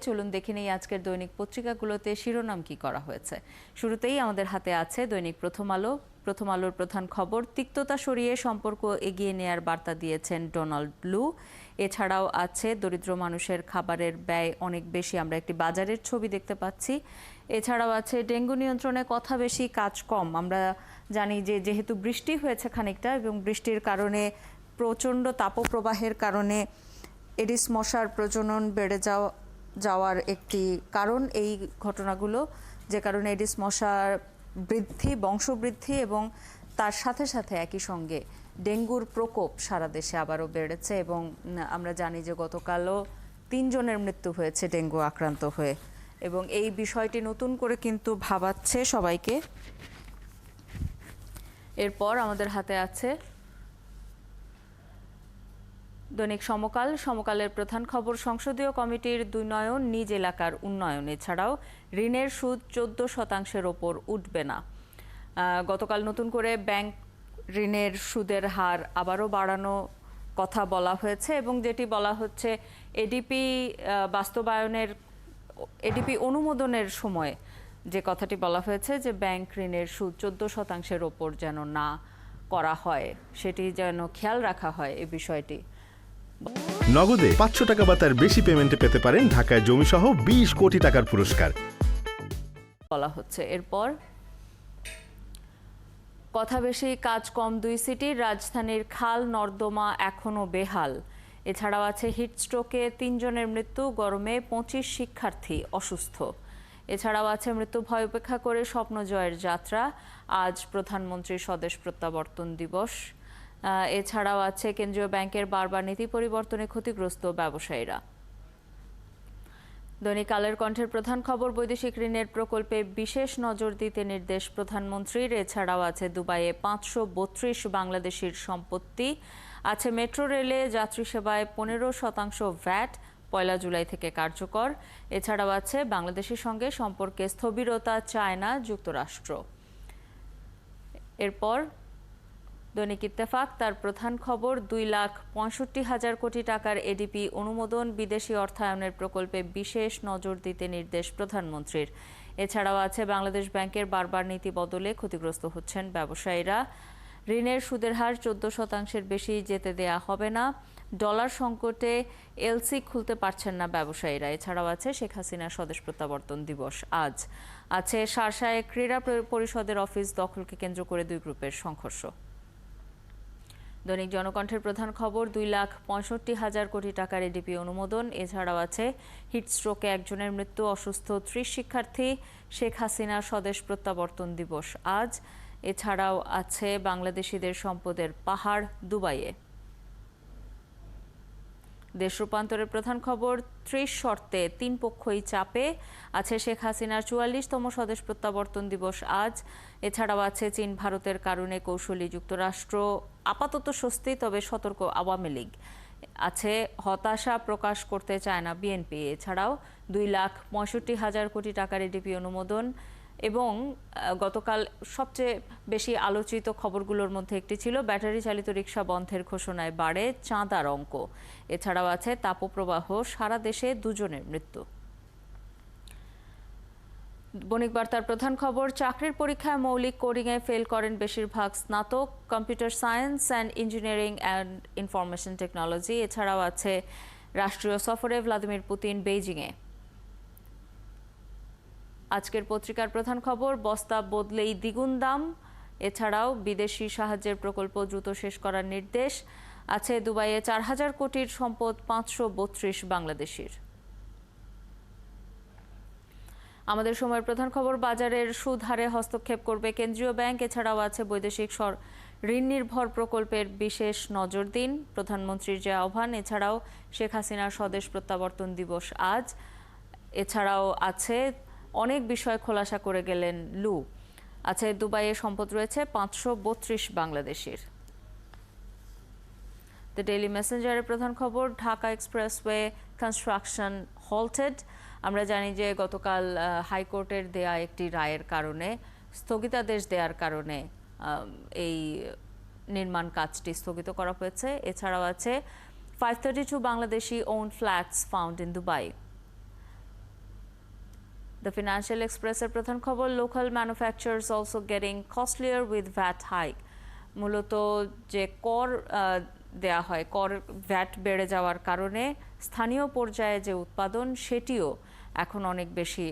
চলুন দেখে নেই আজকের দৈনিক পত্রিকাগুলোতে শিরোনাম কি করা হয়েছে। শুরুতেই আমাদের হাতে আছে দৈনিক প্রথম আলো। প্রথম আলোর প্রধান খবর, তিক্ততা সরিয়ে সম্পর্ক এগিয়ে নেয়ার বার্তা দিয়েছেন ডোনাল্ড লু। এছাড়াও আছে দরিদ্র মানুষের খাবারের ব্যয় অনেক বেশি, আমরা একটি বাজারের ছবি দেখতে পাচ্ছি। এছাড়াও আছে ডেঙ্গু নিয়ন্ত্রণে কথা বেশি কাজ কম। আমরা জানি যে যেহেতু বৃষ্টি হয়েছে খানিকটা এবং বৃষ্টির কারণে প্রচণ্ড তাপপ্রবাহের কারণে এডিস মশার প্রজনন বেড়ে যাওয়ার একটি কারণ এই ঘটনাগুলো, যে কারণে এডিস মশার বৃদ্ধি, বংশবৃদ্ধি এবং তার সাথে সাথে একই সঙ্গে ডেঙ্গুর প্রকোপ সারা দেশে আবারও বেড়েছে এবং আমরা জানি যে গতকালও ৩ জনের মৃত্যু হয়েছে ডেঙ্গু আক্রান্ত হয়ে এবং এই বিষয়টি নতুন করে কিন্তু ভাবাচ্ছে সবাইকে। এরপর আমাদের হাতে আছে দৈনিক সমকাল। সমকালের প্রধান খবর, সংসদীয় কমিটির ২ নয়ন নিজ এলাকার উন্নয়ন। এছাড়াও ঋণের সুদ 14% ওপর উঠবে না। গতকাল নতুন করে ব্যাংক ঋণের সুদের হার আবারও বাড়ানো কথা বলা হয়েছে এবং যেটি বলা হচ্ছে এডিপি বাস্তবায়নের, এডিপি অনুমোদনের সময় যে কথাটি বলা হয়েছে যে ব্যাংক ঋণের সুদ 14% ওপর যেন না করা হয়, সেটি যেন খেয়াল রাখা হয় এই বিষয়টি। নগদে ৫০০ টাকা বা তার বেশি পেমেন্টে পেতে পারেন ঢাকায় জমিসহ ২০ কোটি টাকার পুরস্কার বলা হচ্ছে। এরপর কথা বেশি কাজ কম, ২ সিটির রাজধানীর খাল নর্দমা এখনও বেহাল। এছাড়াও আছে হিটস্ট্রোকে ৩ জনের মৃত্যু, গরমে ২৫ শিক্ষার্থী অসুস্থ। এছাড়াও আছে মৃত্যু ভয় উপেক্ষা করে স্বপ্ন জয়ের যাত্রা, আজ প্রধানমন্ত্রীর স্বদেশ প্রত্যাবর্তন দিবস। এছাড়াও আছে কেন্দ্রীয় ব্যাংকের বারবার নীতি পরিবর্তনে ক্ষতিগ্রস্ত ব্যবসায়ীরা। দৈনিক কালের কণ্ঠের প্রধান খবর, বৈদেশিক ঋণের প্রকল্পে বিশেষ নজর দিতে নির্দেশ প্রধানমন্ত্রীর। এছাড়াও আছে দুবাইয়ে ৫৩২ বাংলাদেশির সম্পত্তি। আছে মেট্রো রেলে যাত্রী সেবায় ১৫% ভ্যাট ১ জুলাই থেকে কার্যকর। এছাড়াও আছে বাংলাদেশের সঙ্গে সম্পর্কে স্থবিরতা চায় না যুক্তরাষ্ট্র। এরপর দৈনিক ইত্তেফাক, তার প্রধান খবর, ২,৬৫,০০০ কোটি টাকার এডিপি অনুমোদন, বিদেশি অর্থায়নের প্রকল্পে বিশেষ নজর দিতে নির্দেশ প্রধানমন্ত্রীর। এছাড়াও আছে বাংলাদেশ ব্যাংকের বারবার নীতি বদলে ক্ষতিগ্রস্ত হচ্ছেন ব্যবসায়ীরা। ঋণের সুদের হার 14%-এর বেশি যেতে দেয়া হবে না। ডলার সংকটে এলসি খুলতে পারছেন না ব্যবসায়ীরা। এছাড়াও আছে শেখ হাসিনার স্বদেশ প্রত্যাবর্তন দিবস আজ। আছে শার্শায় ক্রীড়া পরিষদের অফিস দখলকে কেন্দ্র করে 2 গ্রুপের সংঘর্ষ। দৈনিক জনকণ্ঠের প্রধান খবর, ২,৬৫,০০০ কোটি টাকার এডিপি অনুমোদন। এছাড়াও আছে হিটস্ট্রোকে 1 জনের মৃত্যু, অসুস্থ 30 শিক্ষার্থী, শেখ হাসিনার স্বদেশ প্রত্যাবর্তন দিবস আজ। এছাড়াও আছে বাংলাদেশিদের সম্পদের পাহাড় দুবাইয়ে। দেশ রূপান্তরের প্রধান খবর, 30 শর্তে 3 পক্ষই চাপে। আছে শেখ হাসিনার 44তম স্বদেশ প্রত্যাবর্তন দিবস আজ। এছাড়াও আছে চীন ভারতের কারণে কৌশলী যুক্তরাষ্ট্র আপাতত স্বস্তি, তবে সতর্ক আওয়ামী লীগ। আছে হতাশা প্রকাশ করতে চায় না বিএনপি। এছাড়াও 2,65,000 কোটি টাকার এডিপি অনুমোদন এবং গতকাল সবচেয়ে বেশি আলোচিত খবরগুলোর মধ্যে একটি ছিল ব্যাটারি চালিত রিকশা বন্ধের ঘোষণায় বাড়ে চাঁদার অঙ্ক। এছাড়াও আছে তাপপ্রবাহ, সারা দেশে 2 জনের মৃত্যু। বণিক বার্তার প্রধান খবর, চাকরির পরীক্ষায় মৌলিক কোডিংয়ে ফেল করেন বেশিরভাগ স্নাতক, computer science and engineering and information technology. এছাড়াও আছে রাষ্ট্রীয় সফরে ভ্লাদিমির পুতিন বেইজিংয়ে। আজকের পত্রিকার প্রধান খবর, বস্তা বদলেই দ্বিগুণ দাম। এছাড়াও বিদেশি সাহায্যের প্রকল্প দ্রুত শেষ করার নির্দেশ। আছে দুবাইয়ে 4,000 কোটির সম্পদ 532 বাংলাদেশির। আমাদের সময়ের প্রধান খবর, বাজারের সুদ হারে হস্তক্ষেপ করবে কেন্দ্রীয় ব্যাংক। এছাড়াও আছে বৈদেশিক ঋণ নির্ভর প্রকল্পের বিশেষ নজর দিন, প্রধানমন্ত্রীর যে আহ্বান। এছাড়াও শেখ হাসিনার স্বদেশ প্রত্যাবর্তন দিবস আজ। এছাড়াও আছে অনেক বিষয় খোলাসা করে গেলেন লু। আছে দুবাইয়ে সম্পদ রয়েছে 532 বাংলাদেশির। দ্য ডেইলি মেসেঞ্জারের প্রধান খবর, ঢাকা এক্সপ্রেসওয়ে কনস্ট্রাকশন হল্টেড। আমরা জানি যে গতকাল হাইকোর্টের দেয়া একটি রায়ের কারণে, স্থগিতাদেশ দেওয়ার কারণে এই নির্মাণ কাজটি স্থগিত করা হয়েছে। এছাড়াও আছে 532 বাংলাদেশি own flats found in Dubai. The financial এক্সপ্রেসের প্রধান খবর, local manufacturers also getting costlier with VAT hike. মূলত যে কর দেয়া হয়, কর ভ্যাট বেড়ে যাওয়ার কারণে স্থানীয় পর্যায়ে যে উৎপাদন সেটিও এখন অনেক বেশি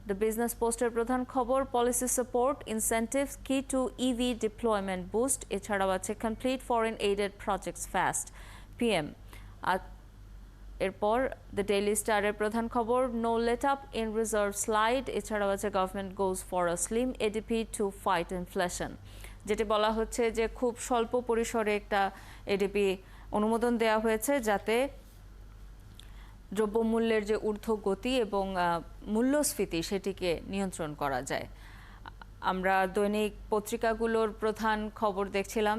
দ্য বিজনেস পোস্টের প্রধান খবর, policy support incentives key to EV deployment boost. এছাড়াও আছে complete foreign aided projects fast PM. এরপর দ্য ডেইলি স্টারের প্রধান খবর, no let up in reserve slide. এছাড়াও আছে government goes for a slim ADP to fight inflation. যেটি বলা হচ্ছে যে খুব স্বল্প পরিসরে একটা এডিপি অনুমোদন দেওয়া হয়েছে যাতে দ্রব্যমূল্যের যে ঊর্ধ্বগতি এবং মূল্যস্ফীতি সেটিকে নিয়ন্ত্রণ করা যায়। আমরা দৈনিক পত্রিকাগুলোর প্রধান খবর দেখছিলাম।